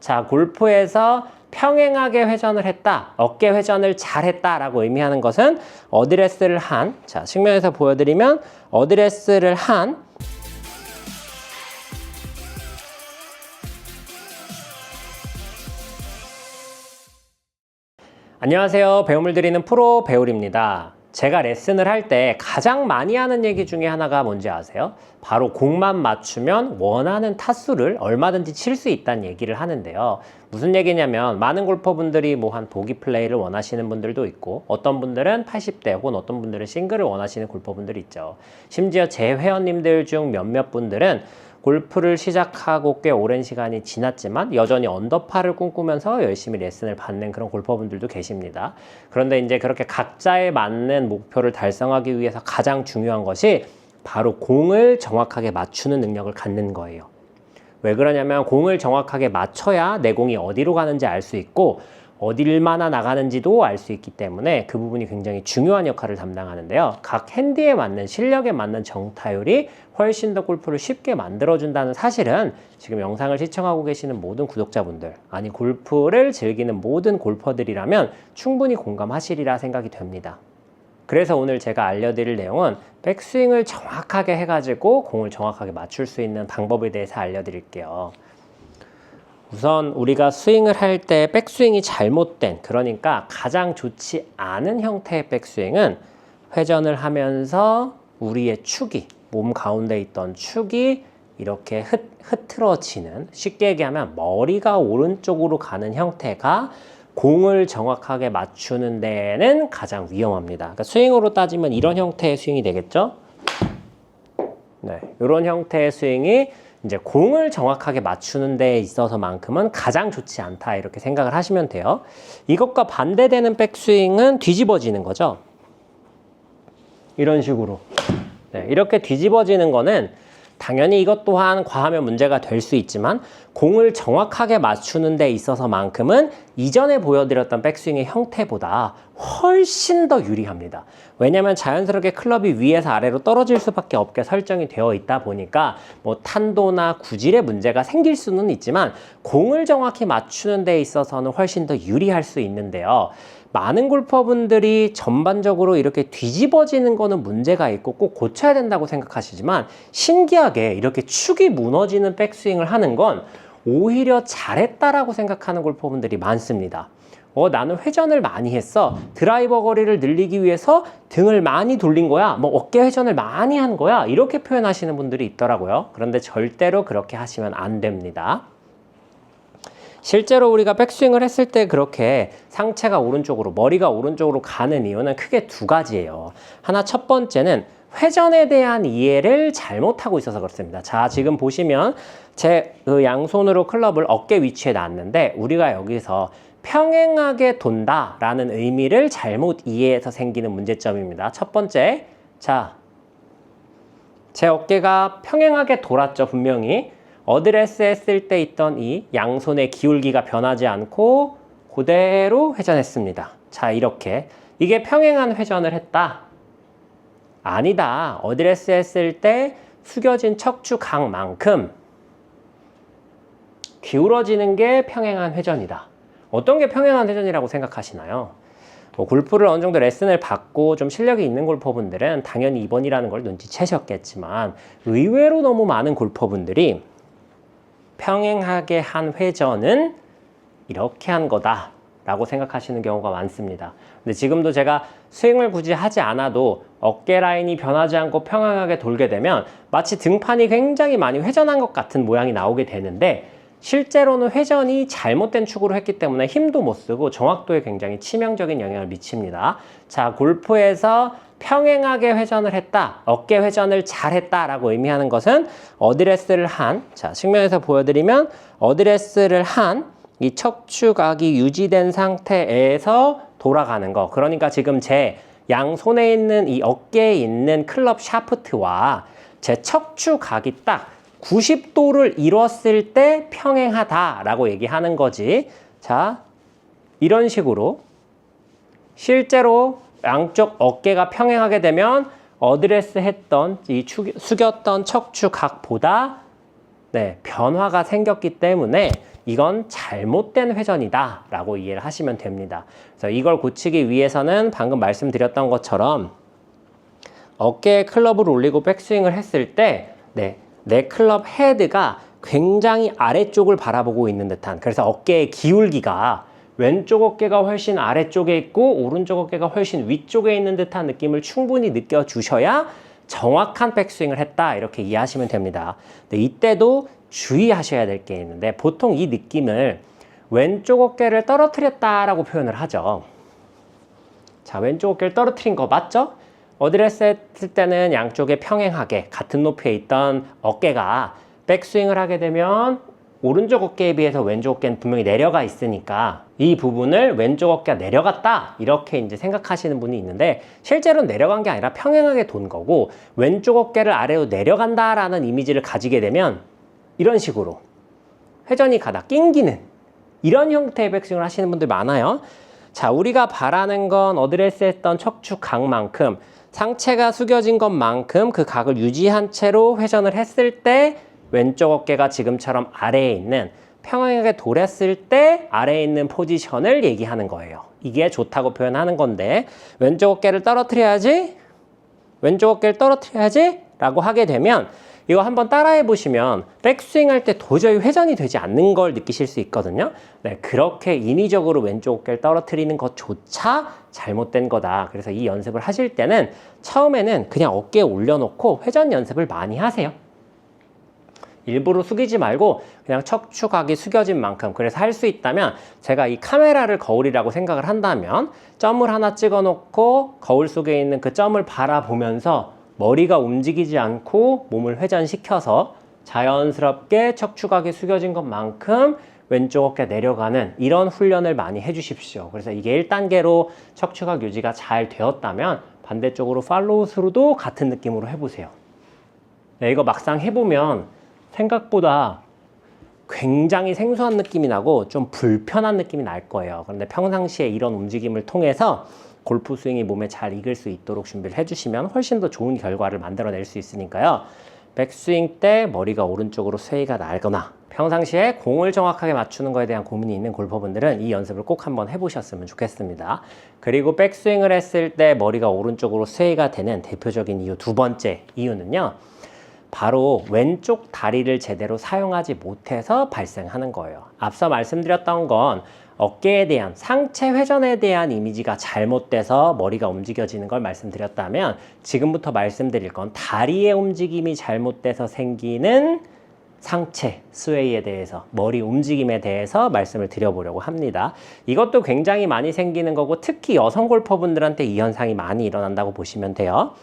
자, 골프에서 평행하게 회전을 했다, 어깨 회전을 잘했다 라고 의미하는 것은 어드레스를 한, 자, 측면에서 보여드리면 어드레스를 한 안녕하세요. 배움을 드리는 프로 배울입니다. 제가 레슨을 할 때 가장 많이 하는 얘기 중에 하나가 뭔지 아세요? 바로 공만 맞추면 원하는 타수를 얼마든지 칠 수 있다는 얘기를 하는데요. 무슨 얘기냐면 많은 골퍼분들이 뭐 한 보기 플레이를 원하시는 분들도 있고 어떤 분들은 80대 혹은 어떤 분들은 싱글을 원하시는 골퍼분들이 있죠. 심지어 제 회원님들 중 몇몇 분들은 골프를 시작하고 꽤 오랜 시간이 지났지만 여전히 언더파를 꿈꾸면서 열심히 레슨을 받는 그런 골퍼분들도 계십니다. 그런데 이제 그렇게 각자에 맞는 목표를 달성하기 위해서 가장 중요한 것이 바로 공을 정확하게 맞추는 능력을 갖는 거예요. 왜 그러냐면 공을 정확하게 맞춰야 내 공이 어디로 가는지 알 수 있고 어딜마나 나가는지도 알 수 있기 때문에 그 부분이 굉장히 중요한 역할을 담당하는데요. 각 핸디에 맞는 실력에 맞는 정타율이 훨씬 더 골프를 쉽게 만들어준다는 사실은 지금 영상을 시청하고 계시는 모든 구독자분들, 아니 골프를 즐기는 모든 골퍼들이라면 충분히 공감하시리라 생각이 됩니다. 그래서 오늘 제가 알려드릴 내용은 백스윙을 정확하게 해가지고 공을 정확하게 맞출 수 있는 방법에 대해서 알려드릴게요. 우선 우리가 스윙을 할 때 백스윙이 잘못된, 그러니까 가장 좋지 않은 형태의 백스윙은 회전을 하면서 우리의 축이, 몸 가운데 있던 축이 이렇게 흐트러지는, 쉽게 얘기하면 머리가 오른쪽으로 가는 형태가 공을 정확하게 맞추는 데에는 가장 위험합니다. 그러니까 스윙으로 따지면 이런 형태의 스윙이 되겠죠? 네, 이런 형태의 스윙이 이제 공을 정확하게 맞추는 데 있어서만큼은 가장 좋지 않다, 이렇게 생각을 하시면 돼요. 이것과 반대되는 백스윙은 뒤집어지는 거죠. 이런 식으로. 네, 이렇게 뒤집어지는 거는 당연히 이것 또한 과하면 문제가 될 수 있지만 공을 정확하게 맞추는 데 있어서만큼은 이전에 보여드렸던 백스윙의 형태보다 훨씬 더 유리합니다. 왜냐하면 자연스럽게 클럽이 위에서 아래로 떨어질 수밖에 없게 설정이 되어 있다 보니까 뭐 탄도나 구질의 문제가 생길 수는 있지만 공을 정확히 맞추는 데 있어서는 훨씬 더 유리할 수 있는데요. 많은 골퍼분들이 전반적으로 이렇게 뒤집어지는 거는 문제가 있고 꼭 고쳐야 된다고 생각하시지만 신기하게 이렇게 축이 무너지는 백스윙을 하는 건 오히려 잘했다라고 생각하는 골퍼분들이 많습니다. 나는 회전을 많이 했어. 드라이버 거리를 늘리기 위해서 등을 많이 돌린 거야. 뭐 어깨 회전을 많이 한 거야. 이렇게 표현하시는 분들이 있더라고요. 그런데 절대로 그렇게 하시면 안 됩니다. 실제로 우리가 백스윙을 했을 때 그렇게 상체가 오른쪽으로, 머리가 오른쪽으로 가는 이유는 크게 두 가지예요. 하나, 첫 번째는 회전에 대한 이해를 잘못하고 있어서 그렇습니다. 자, 지금 보시면 제 그 양손으로 클럽을 어깨 위치에 놨는데 우리가 여기서 평행하게 돈다라는 의미를 잘못 이해해서 생기는 문제점입니다. 첫 번째, 자, 제 어깨가 평행하게 돌았죠, 분명히. 어드레스 했을 때 있던 이 양손의 기울기가 변하지 않고 그대로 회전했습니다. 자, 이렇게. 이게 평행한 회전을 했다. 아니다. 어드레스 했을 때 숙여진 척추각만큼 기울어지는 게 평행한 회전이다. 어떤 게 평행한 회전이라고 생각하시나요? 골프를 어느 정도 레슨을 받고 좀 실력이 있는 골퍼분들은 당연히 2번이라는 걸 눈치채셨겠지만 의외로 너무 많은 골퍼분들이 평행하게 한 회전은 이렇게 한 거다 라고 생각하시는 경우가 많습니다. 근데 지금도 제가 스윙을 굳이 하지 않아도 어깨 라인이 변하지 않고 평행하게 돌게 되면 마치 등판이 굉장히 많이 회전한 것 같은 모양이 나오게 되는데 실제로는 회전이 잘못된 축으로 했기 때문에 힘도 못 쓰고 정확도에 굉장히 치명적인 영향을 미칩니다. 자, 골프에서 평행하게 회전을 했다, 어깨 회전을 잘했다 라고 의미하는 것은 어드레스를 한, 자, 측면에서 보여드리면 어드레스를 한 이 척추각이 유지된 상태에서 돌아가는 거. 그러니까 지금 제 양손에 있는 이 어깨에 있는 클럽 샤프트와 제 척추각이 딱 90도를 이뤘을 때 평행하다라고 얘기하는 거지. 자, 이런 식으로 실제로 양쪽 어깨가 평행하게 되면 어드레스 했던 이 숙였던 척추각보다 네, 변화가 생겼기 때문에 이건 잘못된 회전이다 라고 이해를 하시면 됩니다. 그래서 이걸 고치기 위해서는 방금 말씀드렸던 것처럼 어깨에 클럽을 올리고 백스윙을 했을 때 내 클럽 헤드가 굉장히 아래쪽을 바라보고 있는 듯한, 그래서 어깨의 기울기가 왼쪽 어깨가 훨씬 아래쪽에 있고 오른쪽 어깨가 훨씬 위쪽에 있는 듯한 느낌을 충분히 느껴주셔야 정확한 백스윙을 했다 이렇게 이해하시면 됩니다. 근데 이때도 주의하셔야 될 게 있는데 보통 이 느낌을 왼쪽 어깨를 떨어뜨렸다라고 표현을 하죠. 자, 왼쪽 어깨를 떨어뜨린 거 맞죠? 어디를 했을 때는 양쪽에 평행하게 같은 높이에 있던 어깨가 백스윙을 하게 되면 오른쪽 어깨에 비해서 왼쪽 어깨는 분명히 내려가 있으니까 이 부분을 왼쪽 어깨가 내려갔다 이렇게 이제 생각하시는 분이 있는데 실제로는 내려간 게 아니라 평행하게 돈 거고, 왼쪽 어깨를 아래로 내려간다라는 이미지를 가지게 되면 이런 식으로 회전이 가다 낑기는 이런 형태의 백스윙을 하시는 분들 많아요. 자, 우리가 바라는 건 어드레스 했던 척추 각만큼 상체가 숙여진 것만큼 그 각을 유지한 채로 회전을 했을 때 왼쪽 어깨가 지금처럼 아래에 있는, 평행하게 돌았을 때 아래에 있는 포지션을 얘기하는 거예요. 이게 좋다고 표현하는 건데 왼쪽 어깨를 떨어뜨려야지, 왼쪽 어깨를 떨어뜨려야지 라고 하게 되면 이거 한번 따라해 보시면 백스윙 할 때 도저히 회전이 되지 않는 걸 느끼실 수 있거든요. 네, 그렇게 인위적으로 왼쪽 어깨를 떨어뜨리는 것조차 잘못된 거다. 그래서 이 연습을 하실 때는 처음에는 그냥 어깨에 올려놓고 회전 연습을 많이 하세요. 일부러 숙이지 말고 그냥 척추각이 숙여진 만큼. 그래서 할 수 있다면 제가 이 카메라를 거울이라고 생각을 한다면 점을 하나 찍어 놓고 거울 속에 있는 그 점을 바라보면서 머리가 움직이지 않고 몸을 회전시켜서 자연스럽게 척추각이 숙여진 것만큼 왼쪽 어깨 내려가는 이런 훈련을 많이 해주십시오. 그래서 이게 1단계로 척추각 유지가 잘 되었다면 반대쪽으로 팔로우 스루도 같은 느낌으로 해보세요. 네, 이거 막상 해보면 생각보다 굉장히 생소한 느낌이 나고 좀 불편한 느낌이 날 거예요. 그런데 평상시에 이런 움직임을 통해서 골프 스윙이 몸에 잘 익을 수 있도록 준비를 해주시면 훨씬 더 좋은 결과를 만들어낼 수 있으니까요. 백스윙 때 머리가 오른쪽으로 스웨이가 나거나 평상시에 공을 정확하게 맞추는 거에 대한 고민이 있는 골퍼분들은 이 연습을 꼭 한번 해보셨으면 좋겠습니다. 그리고 백스윙을 했을 때 머리가 오른쪽으로 스웨이가 되는 대표적인 이유, 두 번째 이유는요. 바로 왼쪽 다리를 제대로 사용하지 못해서 발생하는 거예요. 앞서 말씀드렸던 건 어깨에 대한, 상체 회전에 대한 이미지가 잘못돼서 머리가 움직여지는 걸 말씀드렸다면 지금부터 말씀드릴 건 다리의 움직임이 잘못돼서 생기는 상체 스웨이에 대해서, 머리 움직임에 대해서 말씀을 드려보려고 합니다. 이것도 굉장히 많이 생기는 거고 특히 여성 골퍼분들한테 이 현상이 많이 일어난다고 보시면 돼요.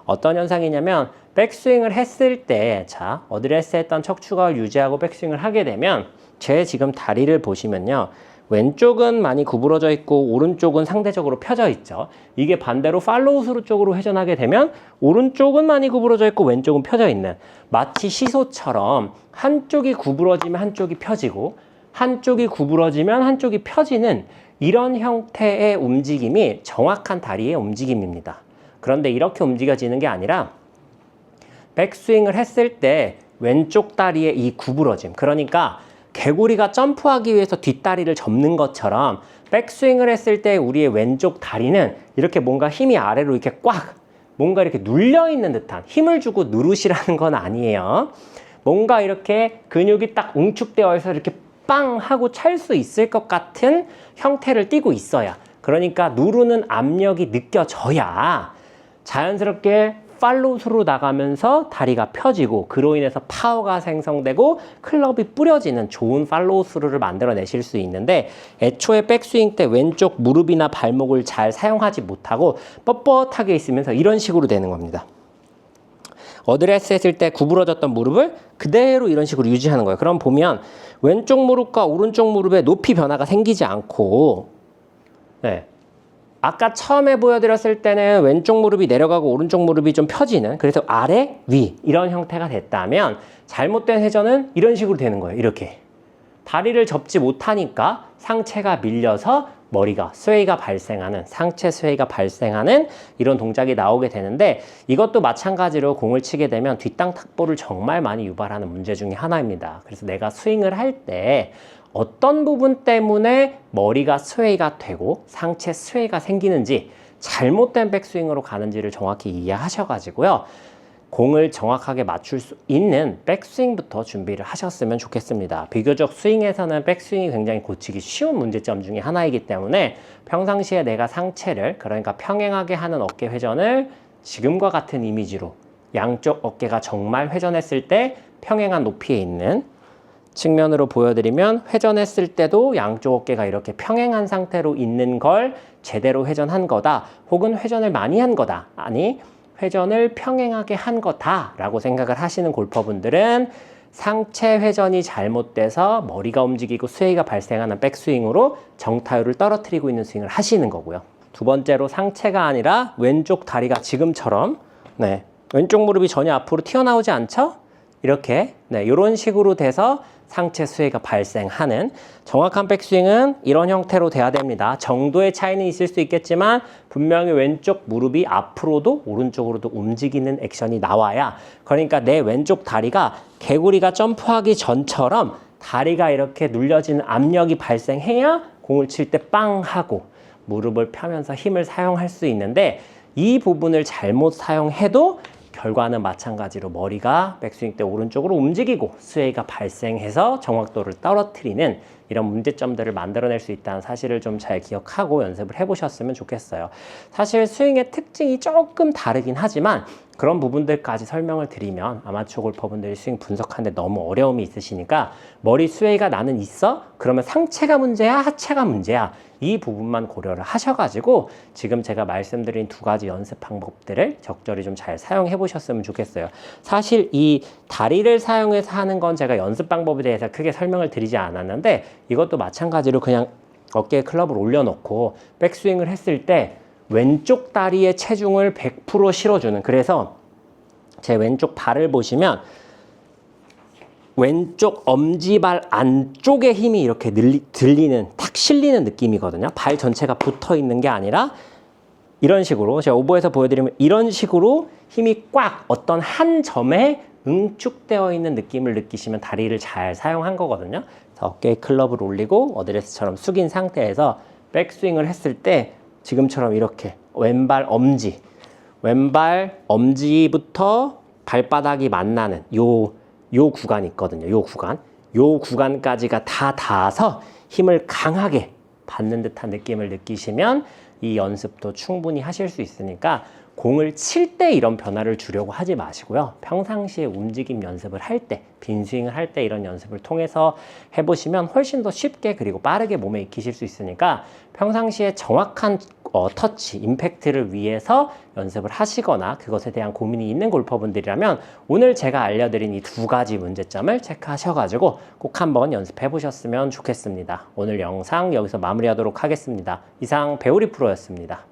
어떤 현상이냐면 백스윙을 했을 때, 자, 어드레스 했던 척추각을 유지하고 백스윙을 하게 되면 제 지금 다리를 보시면요. 왼쪽은 많이 구부러져 있고 오른쪽은 상대적으로 펴져 있죠. 이게 반대로 팔로우 스루 쪽으로 회전하게 되면 오른쪽은 많이 구부러져 있고 왼쪽은 펴져 있는, 마치 시소처럼 한쪽이 구부러지면 한쪽이 펴지고 한쪽이 구부러지면 한쪽이 펴지는 이런 형태의 움직임이 정확한 다리의 움직임입니다. 그런데 이렇게 움직여지는 게 아니라 백스윙을 했을 때 왼쪽 다리의 이 구부러짐, 그러니까 개구리가 점프하기 위해서 뒷다리를 접는 것처럼 백스윙을 했을 때 우리의 왼쪽 다리는 이렇게 뭔가 힘이 아래로 이렇게 꽉, 뭔가 이렇게 눌려있는 듯한, 힘을 주고 누르시라는 건 아니에요. 뭔가 이렇게 근육이 딱 응축되어 있어서 이렇게 빵 하고 찰 수 있을 것 같은 형태를 띠고 있어야, 그러니까 누르는 압력이 느껴져야 자연스럽게 팔로우 스루로 나가면서 다리가 펴지고 그로 인해서 파워가 생성되고 클럽이 뿌려지는 좋은 팔로우 스루를 만들어내실 수 있는데, 애초에 백스윙 때 왼쪽 무릎이나 발목을 잘 사용하지 못하고 뻣뻣하게 있으면서 이런 식으로 되는 겁니다. 어드레스 했을 때 구부러졌던 무릎을 그대로 이런 식으로 유지하는 거예요. 그럼 보면 왼쪽 무릎과 오른쪽 무릎에 높이 변화가 생기지 않고, 네, 아까 처음에 보여드렸을 때는 왼쪽 무릎이 내려가고 오른쪽 무릎이 좀 펴지는, 그래서 아래, 위 이런 형태가 됐다면 잘못된 회전은 이런 식으로 되는 거예요. 이렇게 다리를 접지 못하니까 상체가 밀려서 머리가 스웨이가 발생하는, 상체 스웨이가 발생하는 이런 동작이 나오게 되는데, 이것도 마찬가지로 공을 치게 되면 뒷땅 탁볼을 정말 많이 유발하는 문제 중에 하나입니다. 그래서 내가 스윙을 할 때 어떤 부분 때문에 머리가 스웨이가 되고 상체 스웨이가 생기는지, 잘못된 백스윙으로 가는지를 정확히 이해하셔가지고요, 공을 정확하게 맞출 수 있는 백스윙부터 준비를 하셨으면 좋겠습니다. 비교적 스윙에서는 백스윙이 굉장히 고치기 쉬운 문제점 중에 하나이기 때문에 평상시에 내가 상체를, 그러니까 평행하게 하는 어깨 회전을 지금과 같은 이미지로 양쪽 어깨가 정말 회전했을 때 평행한 높이에 있는 측면으로 보여드리면, 회전했을 때도 양쪽 어깨가 이렇게 평행한 상태로 있는 걸 제대로 회전한 거다, 혹은 회전을 많이 한 거다, 아니 회전을 평행하게 한 거다라고 생각을 하시는 골퍼분들은 상체 회전이 잘못돼서 머리가 움직이고 스웨이가 발생하는 백스윙으로 정타율을 떨어뜨리고 있는 스윙을 하시는 거고요. 두 번째로, 상체가 아니라 왼쪽 다리가 지금처럼, 왼쪽 무릎이 전혀 앞으로 튀어나오지 않죠? 이렇게 이런 식으로 돼서 상체 스웨이가 발생하는 정확한 백스윙은 이런 형태로 돼야 됩니다. 정도의 차이는 있을 수 있겠지만 분명히 왼쪽 무릎이 앞으로도 오른쪽으로도 움직이는 액션이 나와야, 그러니까 내 왼쪽 다리가 개구리가 점프하기 전처럼 다리가 이렇게 눌려지는 압력이 발생해야 공을 칠 때 빵 하고 무릎을 펴면서 힘을 사용할 수 있는데, 이 부분을 잘못 사용해도 결과는 마찬가지로 머리가 백스윙 때 오른쪽으로 움직이고 스웨이가 발생해서 정확도를 떨어뜨리는 이런 문제점들을 만들어낼 수 있다는 사실을 좀 잘 기억하고 연습을 해보셨으면 좋겠어요. 사실 스윙의 특징이 조금 다르긴 하지만 그런 부분들까지 설명을 드리면 아마추어 골퍼분들이 스윙 분석하는데 너무 어려움이 있으시니까, 머리 스웨이가 나는 있어? 그러면 상체가 문제야? 하체가 문제야? 이 부분만 고려를 하셔가지고 지금 제가 말씀드린 두 가지 연습 방법들을 적절히 좀 잘 사용해 보셨으면 좋겠어요. 사실 이 다리를 사용해서 하는 건 제가 연습 방법에 대해서 크게 설명을 드리지 않았는데, 이것도 마찬가지로 그냥 어깨에 클럽을 올려놓고 백스윙을 했을 때 왼쪽 다리에 체중을 100% 실어주는, 그래서 제 왼쪽 발을 보시면 왼쪽 엄지발 안쪽에 힘이 이렇게 들리는, 탁 실리는 느낌이거든요. 발 전체가 붙어 있는 게 아니라 이런 식으로, 제가 오버해서 보여드리면 이런 식으로 힘이 꽉 어떤 한 점에 응축되어 있는 느낌을 느끼시면 다리를 잘 사용한 거거든요. 그래서 어깨에 클럽을 올리고 어드레스처럼 숙인 상태에서 백스윙을 했을 때 지금처럼 이렇게 왼발 엄지부터 발바닥이 만나는 요 구간이 있거든요. 요 구간까지가 다 닿아서 힘을 강하게 받는 듯한 느낌을 느끼시면 이 연습도 충분히 하실 수 있으니까, 공을 칠 때 이런 변화를 주려고 하지 마시고요. 평상시에 움직임 연습을 할 때, 빈스윙을 할 때 이런 연습을 통해서 해보시면 훨씬 더 쉽게 그리고 빠르게 몸에 익히실 수 있으니까, 평상시에 정확한 터치, 임팩트를 위해서 연습을 하시거나 그것에 대한 고민이 있는 골퍼분들이라면 오늘 제가 알려드린 이 두 가지 문제점을 체크하셔가지고 꼭 한번 연습해 보셨으면 좋겠습니다. 오늘 영상 여기서 마무리하도록 하겠습니다. 이상 배우리 프로였습니다.